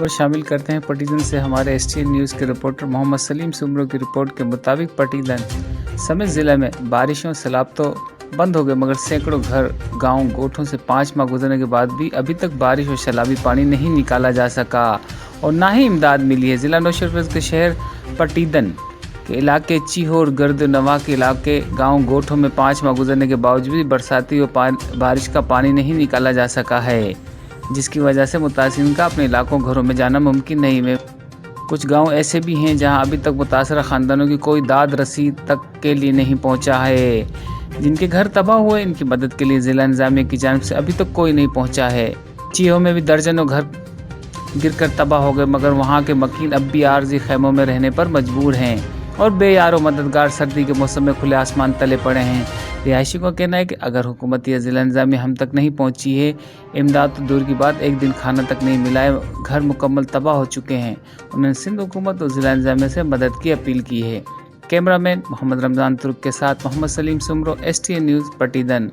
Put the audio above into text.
खबर शामिल करते हैं पटीदन से। हमारे STN न्यूज़ के रिपोर्टर मोहम्मद सलीम सुमरो की रिपोर्ट के मुताबिक पटीदन समेत ज़िले में बारिशों सैलाब तो बंद हो गए, मगर सैकड़ों घर, गांव, गोठों से 5 माह गुजरने के बाद भी अभी तक बारिश और सैलाबी पानी नहीं निकाला जा सका और ना ही इमदाद मिली है। ज़िला नौशेरफज के शहर पटीदन के इलाके चीहोर, गर्द नवा के इलाके, गांव, गोठों में 5 माह गुजरने के बावजूद बरसाती और बारिश का पानी नहीं निकाला जा सका है, जिसकी वजह से मुतासिरीन का अपने इलाकों घरों में जाना मुमकिन नहीं है। कुछ गांव ऐसे भी हैं जहां अभी तक मुतासरा ख़ानदानों की कोई दाद रसीद तक के लिए नहीं पहुंचा है। जिनके घर तबाह हुए, इनकी मदद के लिए ज़िला इंतज़ामिया की जानिब से अभी तक कोई नहीं पहुंचा है। चीहो में भी दर्जनों घर गिरकर तबाह हो गए, मगर वहां के मकीन अब भी आरजी खैमों में रहने पर मजबूर हैं और बेयारो मददगार सर्दी के मौसम में खुले आसमान तले पड़े हैं। रिहायशी का कहना है कि अगर हुकूमत या ज़िला इंतज़ामिया हम तक नहीं पहुंची है, इमदाद तो दूर की बात, एक दिन खाना तक नहीं मिला है, घर मुकम्मल तबाह हो चुके हैं। उन्होंने सिंध हुकूमत और ज़िला इंतज़ामिया से मदद की अपील की है। कैमरामैन मोहम्मद रमज़ान तुर्क के साथ मोहम्मद सलीम सुमरो, STN न्यूज़ पटीदन।